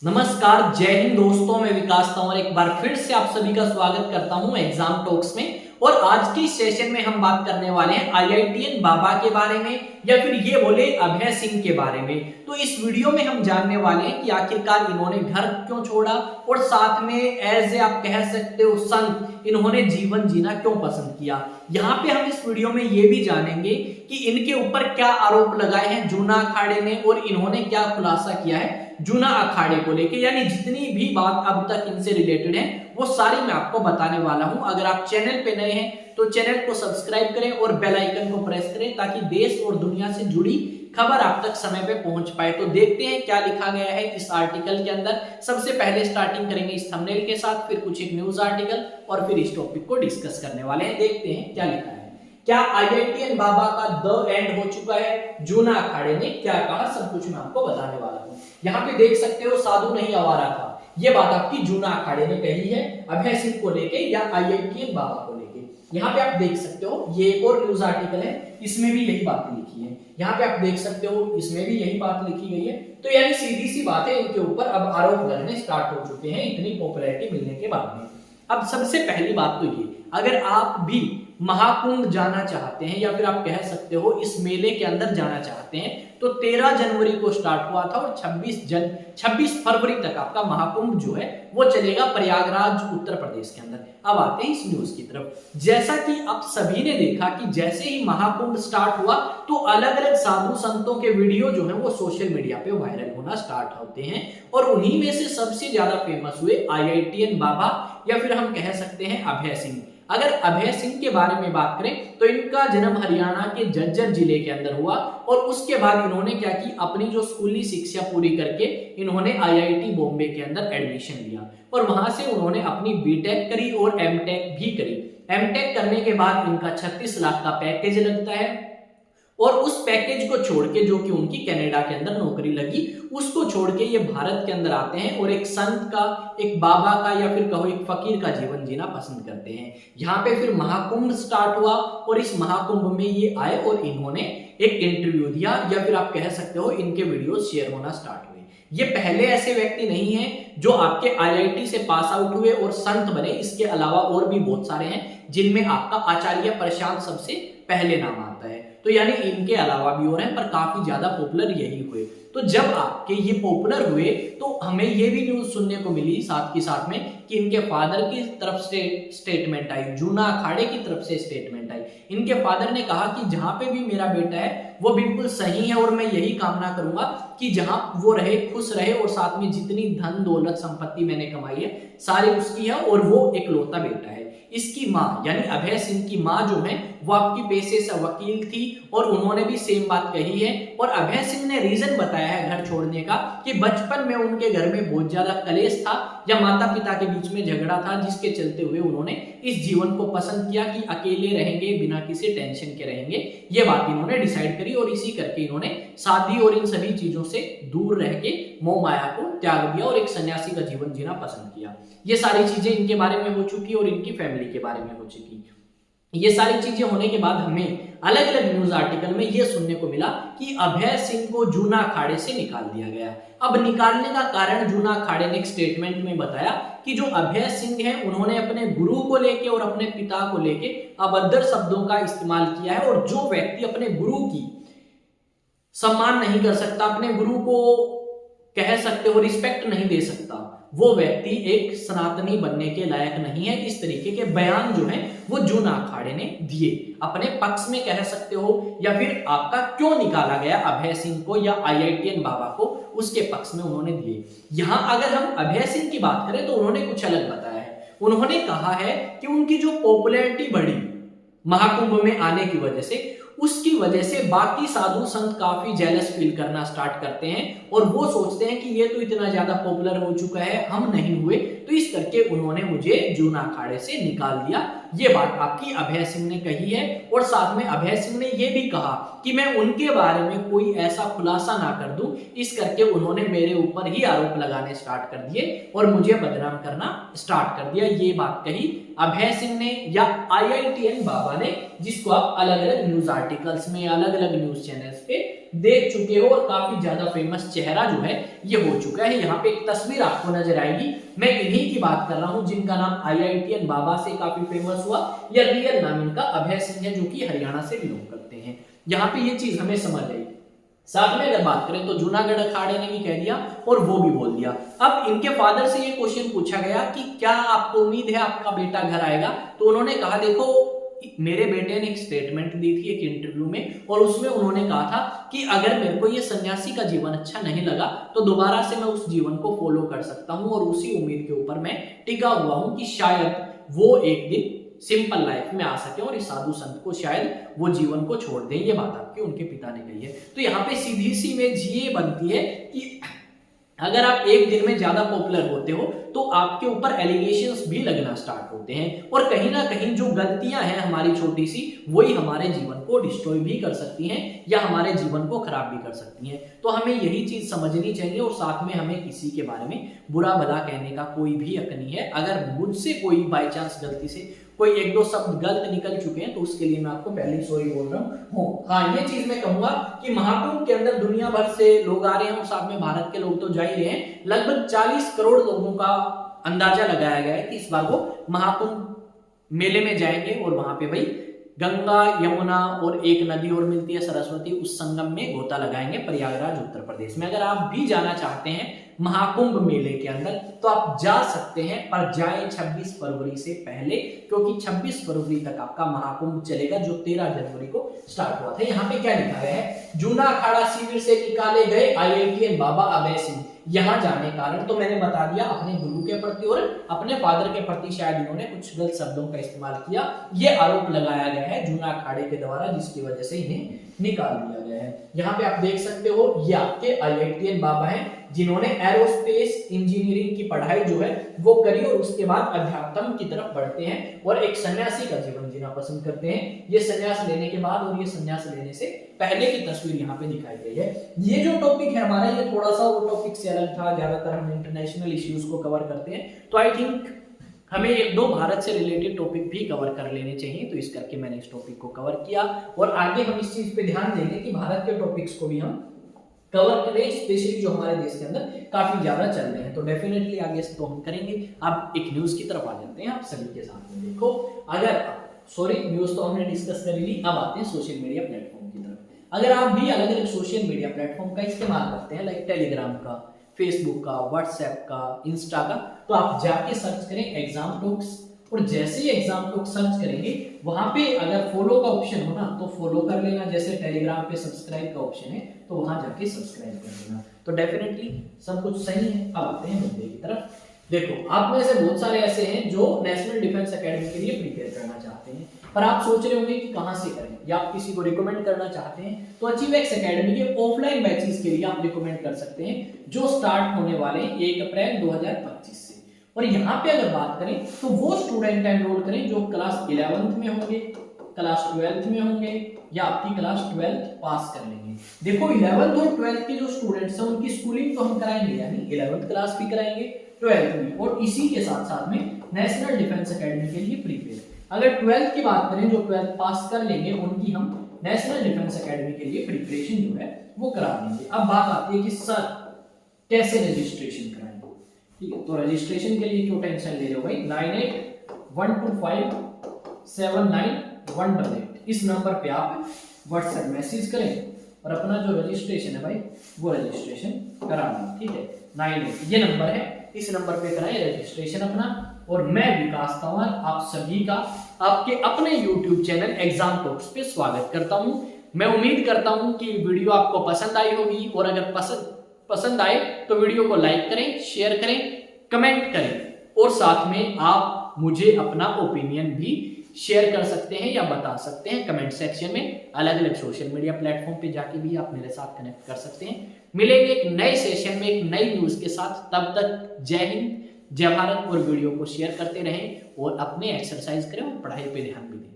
नमस्कार, जय हिंद दोस्तों। मैं विकास तंवर एक बार फिर से आप सभी का स्वागत करता हूं एग्जाम टॉक्स में। और आज की सेशन में हम बात करने वाले हैं आईआईटीएन बाबा के बारे में या फिर ये बोले अभय सिंह के बारे में। तो इस वीडियो में हम जानने वाले हैं कि आखिरकार इन्होंने घर क्यों छोड़ा और साथ में एज ए आप कह सकते हो संत इन्होंने जीवन जीना क्यों पसंद किया। यहाँ पे हम इस वीडियो में ये भी जानेंगे कि इनके ऊपर क्या आरोप लगाए हैं जूना अखाड़े ने और इन्होंने क्या खुलासा किया है जूना अखाड़े को लेके। यानी जितनी भी बात अब तक इनसे रिलेटेड है वो सारी मैं आपको बताने वाला हूं। अगर आप चैनल पे नए हैं तो चैनल को सब्सक्राइब करें और बेल आइकन को प्रेस करें ताकि देश और दुनिया से जुड़ी खबर आप तक समय पे पहुंच पाए। तो देखते हैं क्या लिखा गया है इस आर्टिकल के अंदर। सबसे पहले स्टार्टिंग करेंगे इस थंबनेल के साथ, फिर कुछ एक न्यूज आर्टिकल और फिर इस टॉपिक को डिस्कस करने वाले हैं। देखते हैं क्या लिखा है। क्या आईआईटीएन बाबा का द एंड हो चुका है? जूना अखाड़े ने क्या कहा, सब कुछ मैं आपको बताने वाला हूं। यहाँ पे देख सकते हो साधु नहीं आवारा था, ये बात आपकी जूना अखाड़े ने कही है अभय सिंह को लेके या आईआईटीएन बाबा को लेके। यहाँ पे आप देख सकते हो ये एक और न्यूज आर्टिकल है, इसमें भी यही बात लिखी है। यहाँ पे आप देख सकते हो इसमें भी यही बात लिखी गई है। तो यानी सीधी सी बात है, इनके ऊपर अब आरोप लगने स्टार्ट हो चुके हैं इतनी पॉपुलैरिटी मिलने के बाद में। अब सबसे पहली बात तो ये, अगर आप भी महाकुंभ जाना चाहते हैं या फिर आप कह सकते हो इस मेले के अंदर जाना चाहते हैं तो 13 जनवरी को स्टार्ट हुआ था और 26 फरवरी तक आपका महाकुंभ जो है वो चलेगा प्रयागराज उत्तर प्रदेश के अंदर। अब आते हैं इस न्यूज की तरफ। जैसा कि आप सभी ने देखा कि जैसे ही महाकुंभ स्टार्ट हुआ तो अलग अलग साधु संतों के वीडियो जो है वो सोशल मीडिया पे वायरल होना स्टार्ट होते हैं और उन्हीं में से सबसे ज्यादा फेमस हुए आईआईटीएन बाबा या फिर हम कह सकते हैं अभय सिंह। अगर अभय सिंह के बारे में बात करें तो इनका जन्म हरियाणा के झज्जर जिले के अंदर हुआ और उसके बाद इन्होंने क्या की, अपनी जो स्कूली शिक्षा पूरी करके इन्होंने आईआईटी बॉम्बे के अंदर एडमिशन लिया और वहां से उन्होंने अपनी बीटेक करी और एमटेक भी करी। एमटेक करने के बाद इनका 36 लाख का पैकेज लगता है और उस पैकेज को छोड़ के, जो कि उनकी कनाडा के अंदर नौकरी लगी, उसको छोड़ के ये भारत के अंदर आते हैं और एक संत का, एक बाबा का या फिर कहो एक फकीर का जीवन जीना पसंद करते हैं। यहाँ पे फिर महाकुंभ स्टार्ट हुआ और इस महाकुंभ में ये आए और इन्होंने एक इंटरव्यू दिया या फिर आप कह सकते हो इनके वीडियो शेयर होना स्टार्ट हुए। ये पहले ऐसे व्यक्ति नहीं है जो आपके आईआईटी से पास आउट हुए और संत बने। इसके अलावा और भी बहुत सारे हैं जिनमें आपका आचार्य प्रशांत सबसे पहले नाम आता है। तो यानी इनके अलावा भी और हैं पर काफी ज्यादा पॉपुलर यही हुए। तो जब आपके ये पॉपुलर हुए तो हमें ये भी न्यूज सुनने को मिली साथ के साथ में कि इनके फादर की तरफ से स्टेटमेंट आई, जूना अखाड़े की तरफ से स्टेटमेंट आई। इनके फादर ने कहा कि जहां पे भी मेरा बेटा है वो बिल्कुल सही है और मैं यही कामना करूंगा कि जहां वो रहे खुश रहे और साथ में जितनी धन दौलत संपत्ति मैंने कमाई है सारी उसकी है और वो इकलौता बेटा है। इसकी माँ यानी अभय सिंह की माँ जो है वो आपकी पेशे से वकील थी और उन्होंने भी सेम बात कही है। और अभय सिंह ने रीजन बताया है घर छोड़ने का कि बचपन में उनके घर में बहुत ज्यादा कलेश था या माता पिता के बीच में झगड़ा था, जिसके चलते हुए उन्होंने इस जीवन को पसंद किया कि अकेले रहेंगे, बिना किसी टेंशन के रहेंगे। ये बात इन्होंने डिसाइड करी और इसी करके इन्होंने शादी और इन सभी चीजों से दूर रह के मोह माया को त्याग दिया और एक सन्यासी का जीवन जीना पसंद किया। ये सारी चीजें इनके बारे में हो चुकी और इनकी फैमिली के बारे में हो चुकी। ये सारी चीजें होने के बाद हमें अलग अलग न्यूज आर्टिकल में यह सुनने को मिला कि अभय सिंह को जूना अखाड़े से निकाल दिया गया। अब निकालने का कारण जूना अखाड़े ने एक स्टेटमेंट में बताया कि जो अभय सिंह है उन्होंने अपने गुरु को लेके और अपने पिता को लेके अभद्र शब्दों का इस्तेमाल किया है और जो व्यक्ति अपने गुरु की सम्मान नहीं कर सकता, अपने गुरु को कह सकते हो रिस्पेक्ट नहीं दे सकता, वो व्यक्ति एक सनातनी बनने के लायक नहीं है। इस तरीके के बयान जो है वो जूना अखाड़े ने दिए अपने पक्ष में कह सकते हो या फिर आपका क्यों निकाला गया अभय सिंह को या आईआईटीएन बाबा को, उसके पक्ष में उन्होंने दिए। यहां अगर हम अभय सिंह की बात करें तो उन्होंने कुछ अलग बताया है। उन्होंने कहा है कि उनकी जो पॉपुलैरिटी बढ़ी महाकुंभ में आने की वजह से, उसकी वजह से बाकी साधु संत काफी जेलस फील करना स्टार्ट करते हैं और वो सोचते हैं कि ये तो इतना ज्यादा पॉपुलर हो चुका है, हम नहीं हुए, तो इस करके उन्होंने मुझे जूना अखाड़े से निकाल दिया। ये बात आपकी अभय सिंह ने कही है और साथ में अभय सिंह ने ये भी कहा कि मैं उनके बारे में कोई ऐसा खुलासा ना कर दूं, इस करके उन्होंने मेरे ऊपर ही आरोप लगाने स्टार्ट कर दिए और मुझे बदनाम करना स्टार्ट कर दिया। ये बात कही अभय सिंह ने या IITN बाबा ने, जिसको आप अलग अलग न्यूज आर्टिकल्स में, अलग अलग न्यूज चैनल्स पे देख चुके हो और काफी ज्यादा फेमस चेहरा जो है ये हो चुका है। यहाँ पे एक तस्वीर आपको नजर आएगी, मैं इन्हीं की बात कर रहा हूँ जिनका नाम IITN बाबा से काफी फेमस हुआ। या रियल नाम इनका अभय सिंह है, जो कि हरियाणा से बिलोंग करते हैं। यहाँ पे ये चीज हमें समझ आई। साथ में अगर बात करें तो जूनागढ़ अखाड़े ने भी कह दिया और वो भी बोल दिया। अब इनके फादर से ये क्वेश्चन पूछा गया कि क्या आपको उम्मीद है आपका बेटा घर आएगा, तो उन्होंने कहा देखो मेरे बेटे ने एक स्टेटमेंट दी थी एक इंटरव्यू में, और उसमें उन्होंने कहा था कि अगर मेरे को ये सन्यासी का जीवन अच्छा नहीं लगा तो दोबारा से मैं उस जीवन को फॉलो कर सकता हूं, और उसी उम्मीद के ऊपर मैं टिका हुआ हूं कि शायद वो एक दिन सिंपल लाइफ में आ सके और इस साधु संत को शायद वो जीवन को छोड़ दें। ये बात आपके उनके पिता ने कही है। तो यहाँ पे सीधी सी इमेज ये बनती है कि अगर आप एक दिन में ज्यादा पॉपुलर होते हो तो आपके ऊपर एलिगेशंस भी लगना स्टार्ट होते हैं, और कहीं ना कहीं जो गलतियां हैं हमारी छोटी सी, वही हमारे जीवन को डिस्ट्रॉय भी कर सकती हैं या हमारे जीवन को खराब भी कर सकती हैं। तो हमें यही चीज समझनी चाहिए, और साथ में हमें किसी के बारे में बुरा भला कहने का कोई भी हक नहीं है। अगर मुझसे कोई बाई चांस गलती से कोई एक दो शब्द गलत निकल चुके हैं तो उसके लिए मैं आपको पहले ही सॉरी बोल रहा हूँ। हाँ, ये चीज मैं कहूंगा कि महाकुंभ के अंदर दुनिया भर से लोग आ रहे हैं और साथ में भारत के लोग तो जा ही रहे हैं। लगभग 40 करोड़ लोगों का अंदाजा लगाया गया है कि इस बार वो महाकुंभ मेले में जाएंगे, और वहां पे भाई गंगा यमुना और एक नदी और मिलती है सरस्वती, उस संगम में गोता लगाएंगे प्रयागराज उत्तर प्रदेश में। अगर आप भी जाना चाहते हैं महाकुंभ मेले के अंदर तो आप जा सकते हैं, पर जाएं 26 फरवरी से पहले, क्योंकि 26 फरवरी तक आपका महाकुंभ चलेगा जो 13 जनवरी को स्टार्ट हुआ था। यहाँ पे क्या लिखा गया है, जूना अखाड़ा शिविर से निकाले गए IITN बाबा अभय सिंह यहाँ जाने कारण। तो मैंने बता दिया अपने गुरु के प्रति और अपने फादर के प्रति शायद इन्होंने कुछ गलत शब्दों का इस्तेमाल किया, ये आरोप लगाया गया है जूना अखाड़े के द्वारा, जिसकी वजह से इन्हें निकाल दिया गया है। यहाँ पे आप देख सकते हो ये आपके IITN बाबा हैं जिन्होंने एरोस्पेस इंजीनियरिंग की पढ़ाई जो है वो करी, और उसके बाद अध्यात्म की तरफ बढ़ते हैं और एक सन्यासी का जीवन जीना पसंद करते हैं। ये सन्यास लेने के बाद और ये सन्यास लेने से पहले की तस्वीर यहाँ पे दिखाई गई है। ये जो टॉपिक है हमारा, ये थोड़ा सा वो टॉपिक से अलग था। ज्यादातर हम इंटरनेशनल इश्यूज को कवर करते हैं, तो आई थिंक हमें एक दो भारत से रिलेटेड टॉपिक भी कवर कर लेने चाहिए। तो इस करके मैंने इस टॉपिक को कवर किया, और आगे हम इस चीज पे ध्यान देंगे कि भारत के टॉपिक्स को भी हम कवर करें, स्पेशली जो हमारे देश के अंदर काफी ज्यादा चल रहे हैं। तो डेफिनेटली आगे से तो हम करेंगे। अब एक न्यूज की तरफ आ जाते हैं आप सभी के सामने। देखो, अगर न्यूज तो हमने डिस्कस कर ली, अब आते हैं सोशल मीडिया प्लेटफॉर्म की तरफ। अगर आप भी अलग अलग सोशल मीडिया प्लेटफॉर्म का इस्तेमाल करते हैं, लाइक टेलीग्राम का, फेसबुक का, व्हाट्सएप का, इंस्टा का, तो आप जाके सर्च करें एग्जाम टॉक्स, और जैसे ही एग्जाम टॉक्स सर्च करेंगे वहां पे अगर फॉलो का ऑप्शन हो ना तो फॉलो कर लेना। जैसे टेलीग्राम पे सब्सक्राइब का ऑप्शन है तो वहां जाके सब्सक्राइब कर लेना। तो डेफिनेटली सब कुछ सही है। अब आते हैं मुद्दे की तरफ। देखो, आप में से बहुत सारे ऐसे हैं जो नेशनल डिफेंस एकेडमी के लिए प्रिपेयर करना चाहते हैं, पर आप सोच रहे होंगे कि कहां से करें, या आप किसी को रिकमेंड करना चाहते हैं तो अचीवेक्स एकेडमी के ऑफलाइन बैचेस के लिए आप रिकमेंड कर सकते हैं, जो स्टार्ट होने वाले 1 अप्रैल 2025 से। और यहाँ पे अगर बात करें तो वो स्टूडेंट एनरोल करें जो क्लास 11th में होंगे, क्लास 12th में होंगे, या आपकी क्लास 12th पास कर लेंगे। देखो, 11th और 12th के जो स्टूडेंट्स हैं उनकी स्कूलिंग तो हम कराएंगे, यानी 11th क्लास भी कराएंगे, 12th भी, और इसी के साथ साथ में नेशनल डिफेंस एकेडमी के लिए प्रिपेयर। अगर 12th की बात करें, जो 12th पास कर लेंगे उनकी हम नेशनल डिफेंस एकेडमी के लिए प्रिपरेशन जो है वो करा देंगे। अब बात आती है कि सर कैसे रजिस्ट्रेशन कराएंगे। ठीक है, तो रजिस्ट्रेशन के लिए क्यों टेंशन ले रहे हो भाई, 9812579188 इस नंबर पे आप व्हाट्सएप मैसेज करें और अपना जो रजिस्ट्रेशन है भाई वो रजिस्ट्रेशन करा लें। ठीक है, 98 ये नंबर है, इस नंबर पे कराएं रजिस्ट्रेशन अपना। और मैं विकास तंवर आप सभी का आपके अपने YouTube चैनल एग्जाम टॉक्स पे स्वागत करता हूं। मैं उम्मीद करता हूं कि वीडियो आपको पसंद आई होगी, और अगर पसंद आए तो वीडियो को लाइक करें, शेयर करें, कमेंट करें, और साथ में आप मुझे अपना ओपिनियन भी शेयर कर सकते हैं या बता सकते हैं कमेंट सेक्शन में। अलग अलग सोशल मीडिया प्लेटफॉर्म पे जाके भी आप मेरे साथ कनेक्ट कर सकते हैं। मिलेंगे एक नए सेशन में एक नई न्यूज के साथ, तब तक जय हिंद, जय भारत। और वीडियो को शेयर करते रहें और अपने एक्सरसाइज करें और पढ़ाई पे ध्यान भी दें।